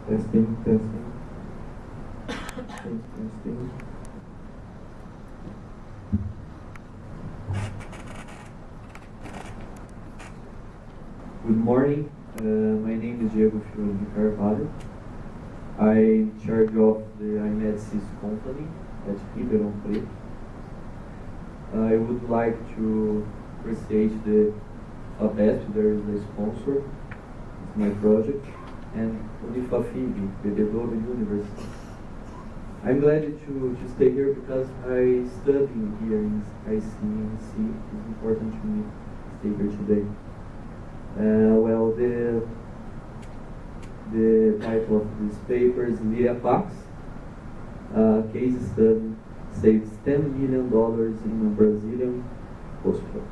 Testing, testing. Testing. Good morning. My name is Diego Fiore Carvalho. I'm in charge of the i-medsys company at Ribeirão Preto. I would like to appreciate the ABESP, there is a sponsor, it's my project, and Unifafib, PDW University. I'm glad to stay here because I study here in ICMC. It's important to me to stay here today. Well, the title of this paper is Lyria PACS. Case study saves $10 million in a Brazilian hospital.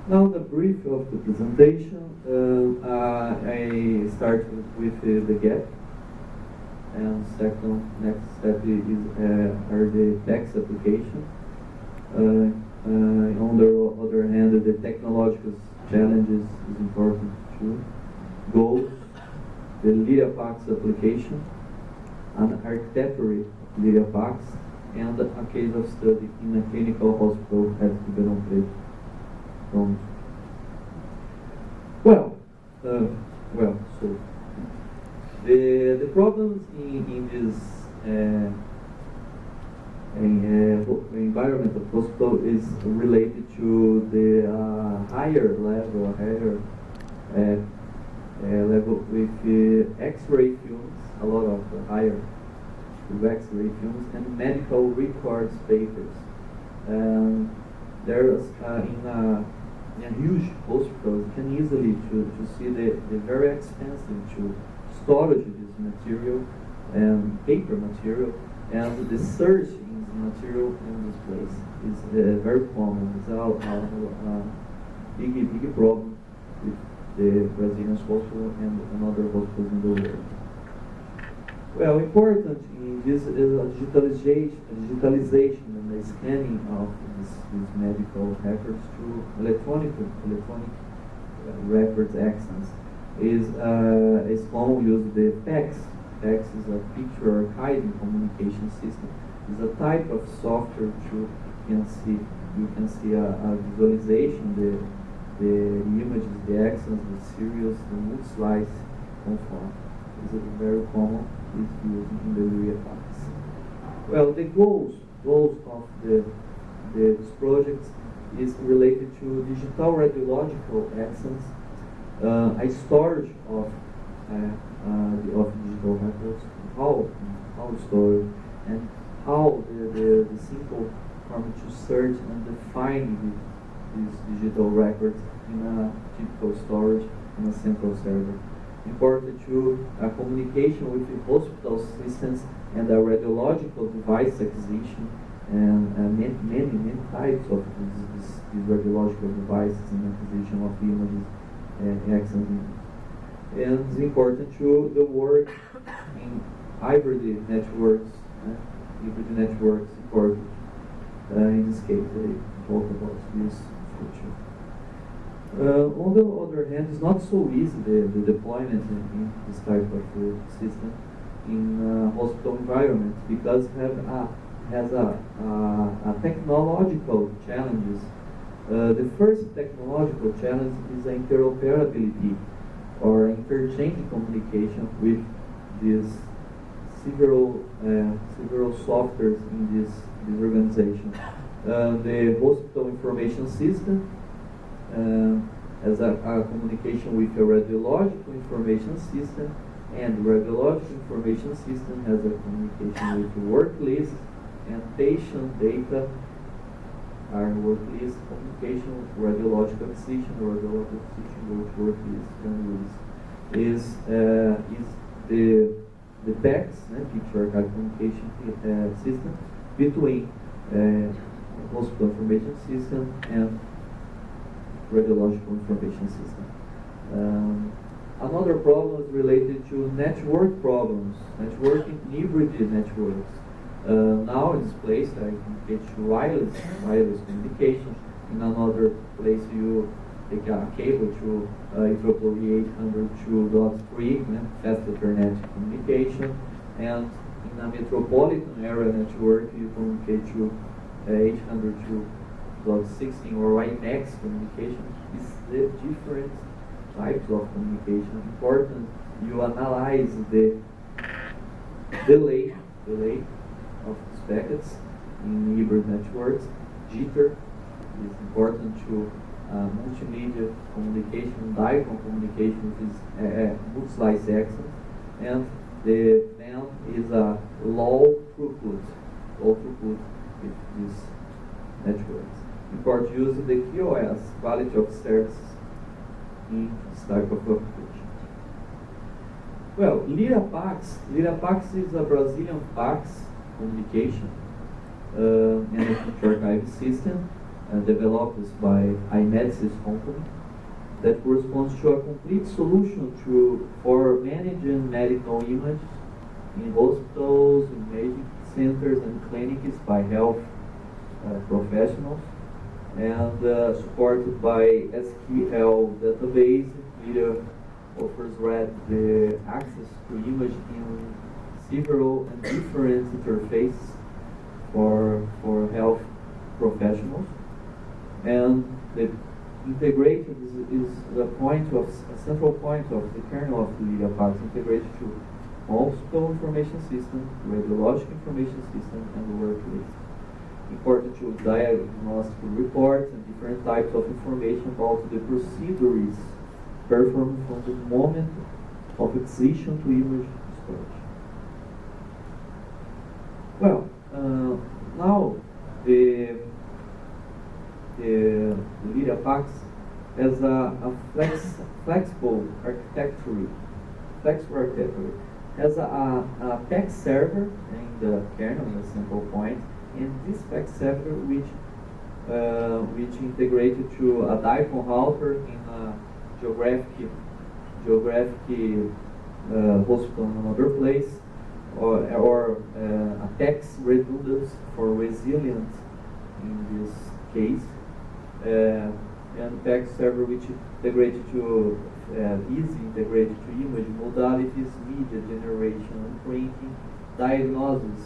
Now, the brief of the presentation, I start with the gap, and next step are the PACS application. On the other hand, the technological challenges is important too. Goals, the Lyria PACS application, an architecture of Lyria PACS, and a case of study in a clinical hospital at Ribeirão Preto. So the problems in this environment of hospital is related to the higher level with X-ray films, a lot of higher X-ray films, and medical records papers. There's in a huge hospital, you can easily to see the very expensive to storage this material and paper material, and the search in the material in this place is very common. It's a big problem with the Brazilian hospital and other hospitals in the world. Well, important in this is digitalization and the scanning of these medical records through electronic records access is common use the PACS. PACS is a picture archiving communication system. It's a type of software you can see a visualization, the images, the axons, the serials, the multi-slice conform. It's very common. Is used in the Lyria PACS. Well, the goals of this project is related to digital radiological access, a storage of digital records, how storage, and how the simple form to search and define these digital records in a typical storage in a central server. Important to communication with the hospital systems and the radiological device acquisition, and many types of these radiological devices and acquisition of images and excellent. And it's important to the work in hybrid networks. Hybrid networks important. In this case, I talk about this future. On the other hand, it's not so easy the deployment in this type of system in hospital environment because has a technological challenges. The first technological challenge is interoperability or interchange communication with these several softwares in this organization. The hospital information system as a communication with a radiological information system, and the radiological information system has a communication with the work list, and patient data are work list communication with radiological acquisition, with work list and is the PACS, picture archive communication system between hospital information system and radiological information system. Another problem is related to network problems, networking hybrid networks. Now in this place I communicate to wireless communication. In another place you take a cable to IEEE 802.3, fast Ethernet communication, and in a metropolitan area network you communicate to 802.16 or i-medsys communication. Is the different types of communication. Important you analyze the delay of these packets in hybrid networks. Jitter is important to multimedia communication, diagonal communication is multi-slice access, and the NAND is a low throughput with these networks. Import use the QoS, quality of service, in this type of application. Well, Lyria PACS is a Brazilian PACS communication and a feature archive system developed by i-medsys company that corresponds to a complete solution for managing medical images in hospitals, imaging centers, and clinics by health professionals, and supported by SQL database. Lyria offers the access to image in several and different interfaces for health professionals, and the integrated is a central point of the kernel of the Lyria PACS, integrated to hospital information system, radiologic information system, and the workplace. Important to diagnostical reports and different types of information about the procedures performed from the moment of acquisition to image storage. Well, now the Lyria PACS has a flexible architecture. Has a PACS server in the kernel, a simple point, and this PACS server which integrated to a dipole router in a geographic hospital in another place, or a PACS redundant for resilience in this case, and PACS server which integrated to easy integrated to image modalities, media generation and printing, diagnosis,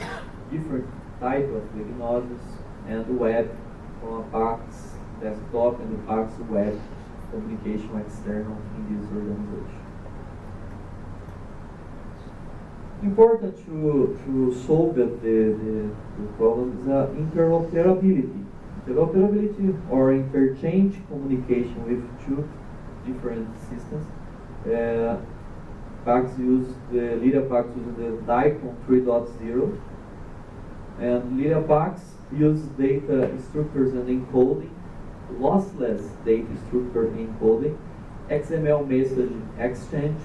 different type of diagnosis, and web from a PACS desktop and the PACS web communication external in this organization. Important to solve the problem is interoperability. Interoperability or interchange communication with two different systems. PACS use the Lyria PACS uses the DICOM 3.0, and Lyria PACS use data structures and encoding, lossless data structure encoding, XML message exchange,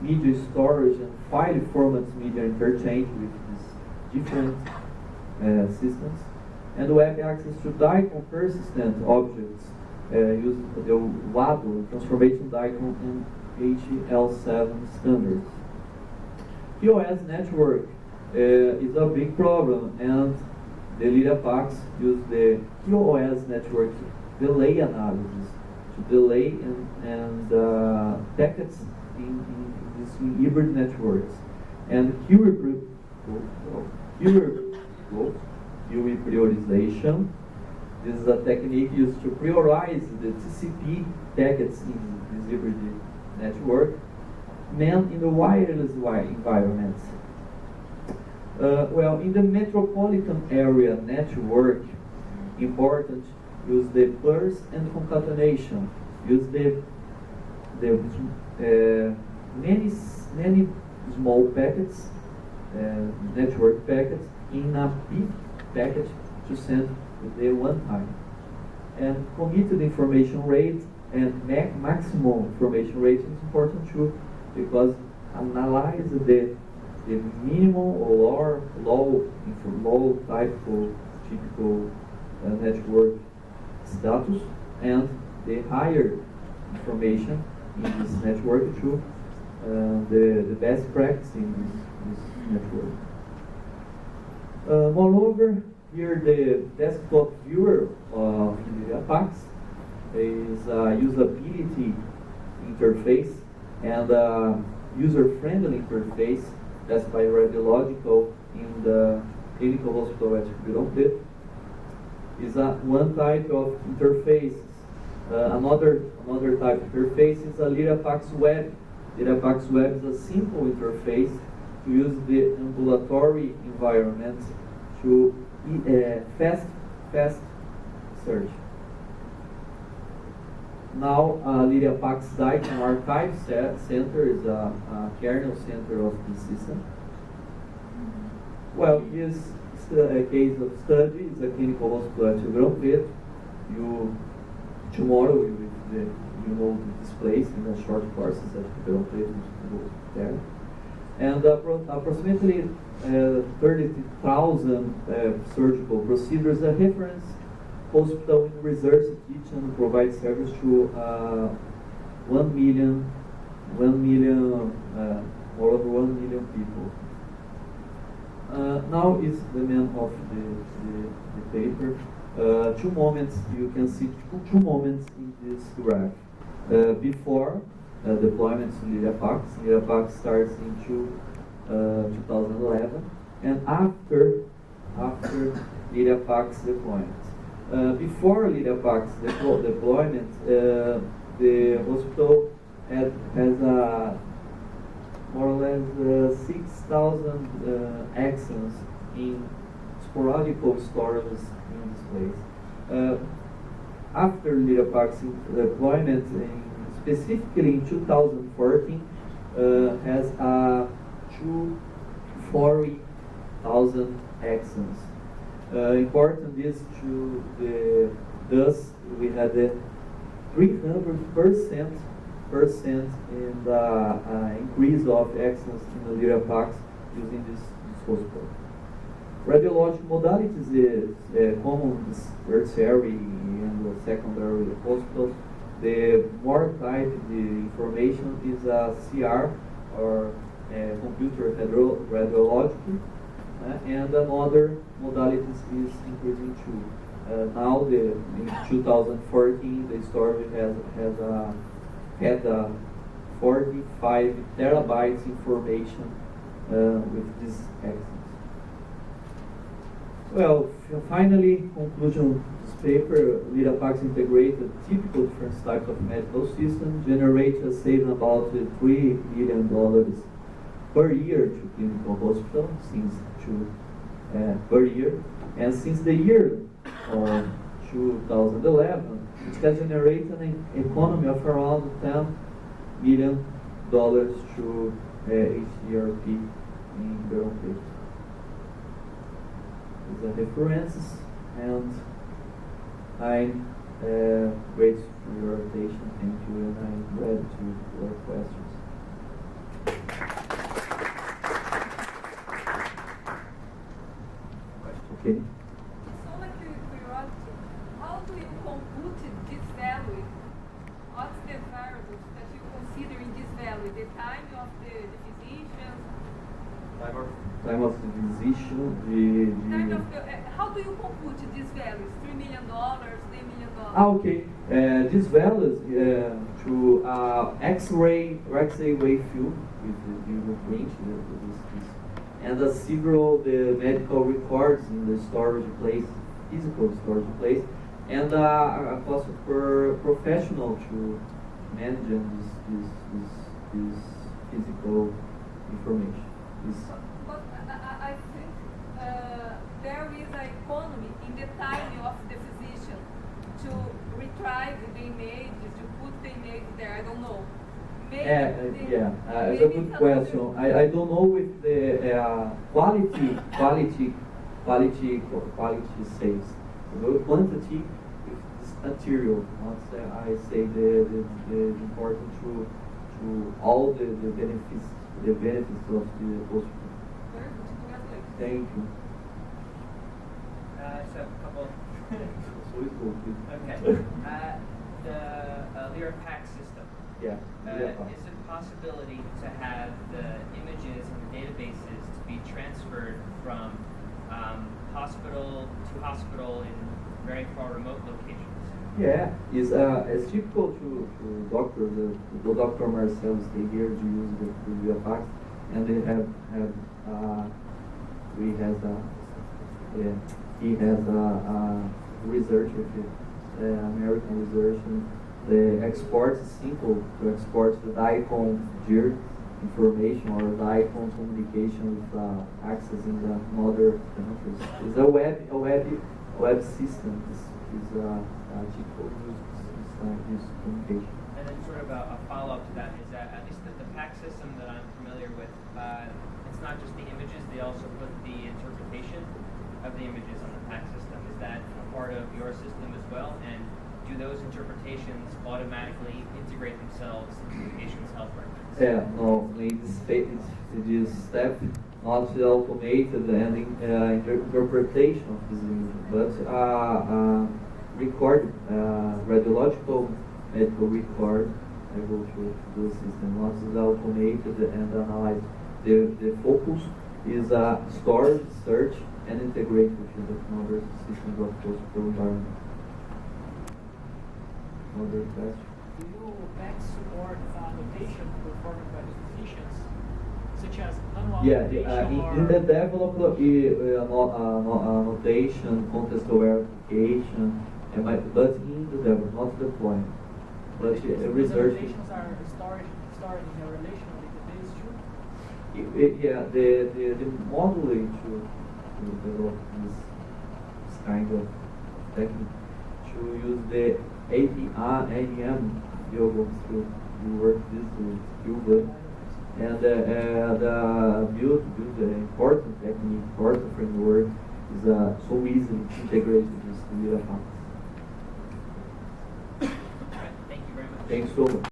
media storage, and file formats media interchange with these different systems, and web access to DICOM persistent objects use the WADO transformation DICOM and HL7 standards. QoS network is a big problem, and the Lyria PACS use the QoS network delay analysis to delay and packets in these hybrid networks, and queue prioritization. This is a technique used to prioritize the TCP packets in this hybrid network, meant in the wireless environments. Well, in the metropolitan area network, important use the burst and concatenation. Use the many small packets, network packets, in a big packet to send the one time. And committed information rate and maximum information rate is important too, because analyze the minimal or low type of typical network status, and the higher information in this network too, the best practice in this network. Moreover, here the desktop viewer of Lyria PACS is a usability interface and a user-friendly interface that's by radiological in the clinical hospital at Ribeirão Preto. Is one type of interface. Another type of interface is a Lyria PACS Web. Lyria PACS Web is a simple interface to use the ambulatory environment to fast search. Now, Lyria PACS Data and Archive Center is a kernel center of the system. Well, this a case of study is a clinical hospital at Ribeirão Preto. Tomorrow you know this place in a short courses at Ribeirão Preto there. And approximately 30,000 surgical procedures. A reference hospital in research teaching provides service to 1 million, more over 1 million people. Now is the name of the paper. Two moments, you can see two moments in this graph. Before deployment to Lyria PACS. Lyria PACS starts in 2011, and after Lyria PACS deployment. Before Lyria PACS deployment, the hospital has more or less 6,000 axons in sporadical storages in this place. After Lyria PACS deployment, specifically in 2014, has 240,000 axons. Important is thus we had a 300% in the increase of axons in the Lyria PACS using this hospital. Radiologic modalities is common in tertiary and secondary hospitals. The more type the information is a CR or computer radiology, and another modalities is increasing too. Now in 2014 the storage had 45 terabytes information with these axons. Well, finally, conclusion of this paper, Lyria PACS integrated typical different types of medical systems, generates a saving about $3 million per year to clinical hospital per year, and since the year of 2011, it has generated an economy of around $10 million to HCRP in Ribeirão Preto. The references, and I'm grateful for your attention. Thank you, and I'm ready to your questions. Okay. So, like curiosity, how do you compute this value? What's the variables that you consider in this value? The time of the physician? Time of the physician, how do you compute these values? $3 million, $3 million? Okay. These values to X-ray wave field with the print, and several the medical records in the storage place, physical storage place, and a cost per professional to manage this physical information. But I think there is an economy in the time of the physician to retrieve the images, to put the image there. I don't know. It's a good question. I don't know if the quality saves. The quantity is material. Once I say the important to all the benefits of the hospital. Thank you. So a couple. Okay. The Lyria PACS system. Yeah. Is it a possibility to have the images and the databases to be transferred from hospital to hospital in very far remote locations? Yeah, it's typical to doctors. The Dr. Marcel stay here to use the Lyria PACS, and they have we has yeah, he has research with it, American research. And the export is simple to export the DICOM GIR information or DICOM communication with accessing the other countries. It's a web system. Is typical use communication. And then sort of a follow-up to that is that at least the PAC system that I'm familiar with, it's not just the images, they also put the interpretation of the images on the PAC system. Is that a part of your system as well? And do those interpretations automatically integrate themselves into the patient's health records? Yeah, no, in this step, not the automated and interpretation of this image, but record, radiological medical record, I go to the system, not the automated and analyze. The focus is storage, search, and integrate with the other systems of hospital environment. Other question? Do you PACS support annotation performed by the physicians, such as manual Yeah, annotation in the development, annotation, context-aware application, but in the development, not deployment. But research. Annotations are stored in a relational database too? Yeah, the model to develop this kind of technique to use the AEM Yoga to work this to and build the important technique, important framework is so easily integrated with this Lyria PACS. Thank you very much. Thanks so much.